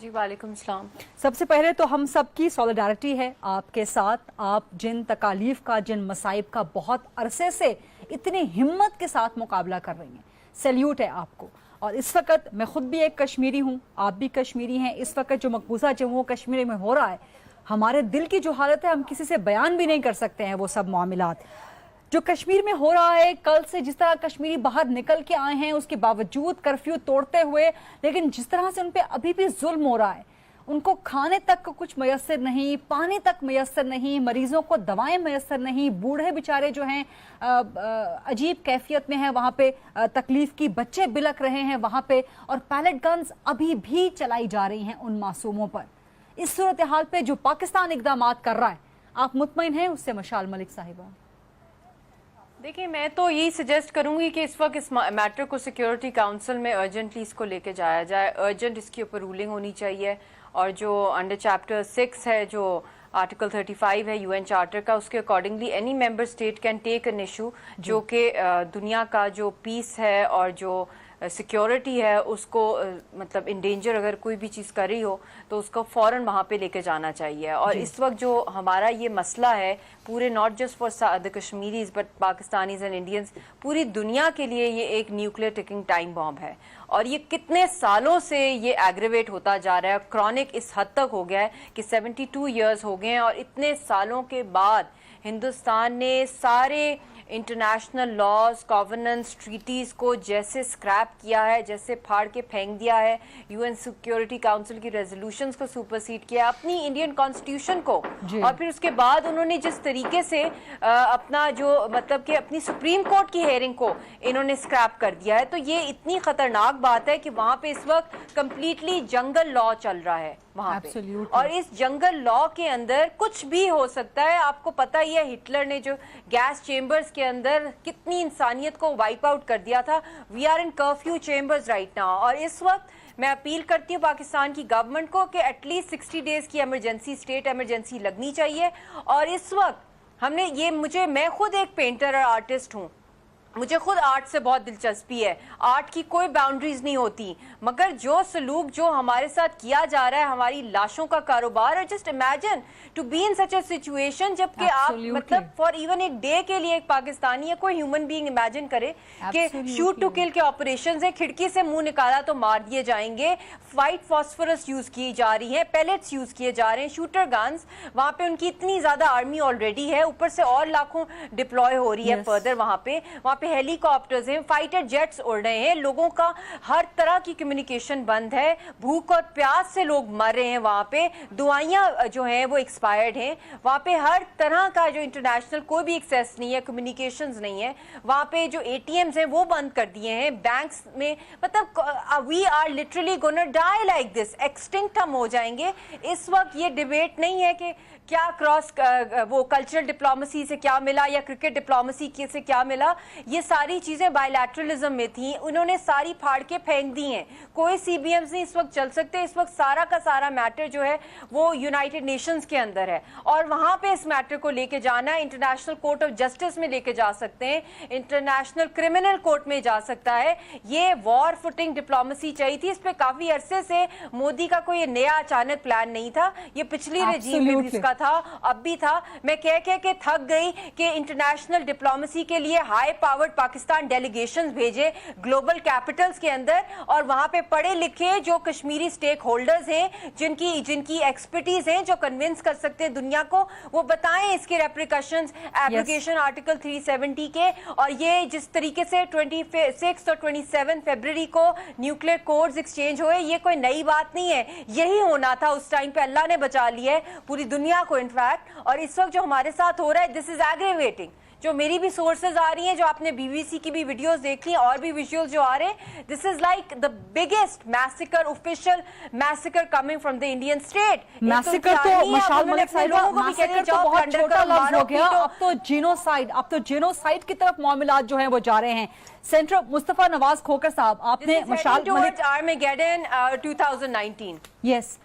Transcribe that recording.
جی وعلیکم السلام. سب سے پہلے تو ہم سب کی سولیڈارٹی ہے آپ کے ساتھ. آپ جن تکالیف کا جن مصائب کا بہت عرصے سے اتنی ہمت کے ساتھ مقابلہ کر رہی ہیں, سیلیوٹ ہے آپ کو. اور اس وقت میں خود بھی ایک کشمیری ہوں, آپ بھی کشمیری ہیں. اس وقت جو مقبوضہ جموں کشمیر میں ہو رہا ہے, ہمارے دل کی جو حالت ہے ہم کسی سے بیان بھی نہیں کر سکتے ہیں. وہ سب معاملات جو کشمیر میں ہو رہا ہے, کل سے جس طرح کشمیری باہر نکل کے آئے ہیں اس کے باوجود کرفیو توڑتے ہوئے, لیکن جس طرح سے ان پہ ابھی بھی ظلم ہو رہا ہے, ان کو کھانے تک کچھ میسر نہیں, پانی تک میسر نہیں, مریضوں کو دوائیں میسر نہیں, بوڑھے بیچارے جو ہیں عجیب کیفیت میں ہیں وہاں پہ, تکلیف کی, بچے بلک رہے ہیں وہاں پہ, اور پیلٹ گنز ابھی بھی چلائی جا رہی ہیں ان معصوموں پر. اس صورتحال پہ جو پاکستان اقدامات کر رہا ہے, آپ مطمئن ہیں اس سے مشال ملک صاحبہ؟ دیکھیں میں تو یہی سجیسٹ کروں گی کہ اس وقت اس میٹر کو سیکیورٹی کاؤنسل میں ارجنٹلی اس کو لے کے جایا جائے. ارجنٹ اس کے اوپر رولنگ ہونی چاہیے, اور جو انڈر چیپٹر 6 ہے, جو آرٹیکل 35 ہے UN چارٹر کا, اس کے accordingly any member state can take an issue جو کہ دنیا کا جو پیس ہے اور جو سیکیورٹی ہے اس کو مطلب انڈینجر اگر کوئی بھی چیز کر رہی ہو تو اس کو فوراً وہاں پہ لے کے جانا چاہیے. اور اس وقت جو ہمارا یہ مسئلہ ہے پورے not just for the Kashmiris but Pakistanis and Indians, پوری دنیا کے لیے یہ ایک نیوکلیئر ٹکنگ ٹائم بام ہے. اور یہ کتنے سالوں سے یہ ایگریویٹ ہوتا جا رہا ہے, کرونک اس حد تک ہو گیا ہے کہ 72 ایئرز ہو گئے ہیں. اور اتنے سالوں کے بعد ہندوستان نے سارے انٹرنیشنل لاز, کووننٹس, ٹریٹیز کو جیسے اسکریپ کیا ہے, جیسے پھاڑ کے پھینک دیا ہے, UN سیکیورٹی کاؤنسل کی ریزولوشنز کو سپرسیڈ کیا, اپنی انڈین کانسٹیٹیوشن کو, اور پھر اس کے بعد انہوں نے جس طریقے سے اپنا جو مطلب کہ اپنی سپریم کورٹ کی ہیئرنگ کو انہوں نے اسکریپ کر دیا ہے. تو یہ اتنی خطرناک بات ہے کہ وہاں پہ اس وقت کمپلیٹلی جنگل لا چل رہا ہے وہاں پہ, اور اس جنگل لا کے اندر کچھ بھی ہو سکتا ہے. آپ کو پتہ ہی ہے ہٹلر نے جو گیس چیمبرز کے اندر کتنی انسانیت کو وائپ آؤٹ کر دیا تھا. We are in curfew chambers right now. اور اس وقت میں اپیل کرتی ہوں پاکستان کی گورنمنٹ کو کہ ایٹ لیسٹ 60 ڈیز کی ایمرجنسی, اسٹیٹ ایمرجنسی لگنی چاہیے. اور اس وقت ہم نے یہ میں خود ایک پینٹر اور آرٹسٹ ہوں, مجھے خود آرٹ سے بہت دلچسپی ہے, آرٹ کی کوئی باؤنڈریز نہیں ہوتی, مگر جو سلوک جو ہمارے ساتھ کیا جا رہا ہے, ہماری لاشوں کا کاروبار, اور just imagine to be in such a situation جب کہ آپ مطلب فار ایون ایک ڈے کے لیے ایک پاکستانی یا کوئی ہیومن بینگ امیجن کرے کہ شوٹ ٹو کل کے آپریشنز ہیں, کھڑکی سے منہ نکالا تو مار دیے جائیں گے, وائٹ فاسفورس یوز کی جا رہی ہیں, پیلٹس یوز کیے جا رہے ہیں, شوٹر گنز, وہاں پہ ان کی اتنی زیادہ آرمی آلریڈی ہے, اوپر سے اور لاکھوں ڈپلوائے ہو رہی ہے فردر وہاں پہ ہیلی کاپٹرز ہیں, فائٹر جیٹس اڑ رہے ہیں, لوگوں کا ہر طرح کی کمیونیکیشن بند ہے, بھوک اور پیاس سے لوگ مر رہے ہیں وہاں پہ, دوائیاں جو ہیں وہ ایکسپائرڈ ہیں وہاں پہ, ہر طرح کا جو انٹرنیشنل کوئی بھی ایکسیس نہیں ہے, کمیونیکیشنز نہیں ہے وہاں پہ, جو ATMs ہیں وہ بند کر دیے ہیں, بینکس میں مطلب we are literally gonna die like this, extinct ہم ہو جائیں گے. اس وقت یہ ڈیبیٹ نہیں ہے کہ کیا کراس وہ کلچرل ڈپلومسی سے کیا ملا یا کرکٹ ڈپلومسی سے کیا ملا, یہ ساری چیزیں بائی لیٹرلزم میں تھیں, انہوں نے ساری پھاڑ کے پھینک دی ہیں. کوئی CBMs نہیں اس وقت چل سکتے. اس وقت سارا کا سارا میٹر جو ہے وہ یونائٹڈ نیشنز کے اندر ہے, اور وہاں پہ اس میٹر کو لے کے جانا ہے. انٹرنیشنل کورٹ آف جسٹس میں لے کے جا سکتے ہیں, انٹرنیشنل کرمنل کورٹ میں جا سکتا ہے. یہ وار فوٹنگ ڈپلومسی چاہیے تھی, اس پہ کافی عرصے سے مودی کا کوئی نیا اچانک پلان نہیں تھا, یہ پچھلی رجیم میں بھی اس کا تھا, اب بھی تھا. میں کہہ کے تھک گئی کہ انٹرنیشنل ڈپلومسی کے لیے ہائی پاورڈ پاکستان ڈیلیگیشنز بھیجے گلوبل کیپٹلز کے اندر, اور وہاں پہ پڑھے لکھے جو کشمیری سٹیک ہولڈرز ہیں, جن کی ایکسپرٹیز ہیں, جو کنونس کر سکتے ہیں دنیا کو, وہ بتائیں اس کے ریپریکشنز, ایپلیکیشن آرٹیکل 370 کے. اور یہ جس طریقے سے 26 اور 27 فیبرری کو نیوکلیئر کوڈز ایکسچینج ہوئے, یہ کوئی نئی بات نہیں ہے, یہی ہونا تھا اس ٹائم پہ. اللہ نے بچا لیا ہے پوری دنیا کو انفیکٹ. اور اس وقت جو ہمارے ساتھ ہو رہا ہے, دس از ایگریویٹنگ. جو میری بھی سورسز آ رہی ہیں, جو آپ نے BBC کی بھی ویڈیوز دیکھ لی, اور بھی ویژوئلز جو آ رہے ہیں, this is like the biggest massacre, official massacre coming from the Indian state. Massacre تو مشال ملک صاحبہ, میسیکر تو بہت چھوٹا لفظ ہو گیا, اب تو جینوسائیڈ کی طرف معاملات جو ہیں وہ جا رہے ہیں. سینٹر مصطفیٰ نواز کھوکر صاحب, آپ نے مشال ملک 2019 یس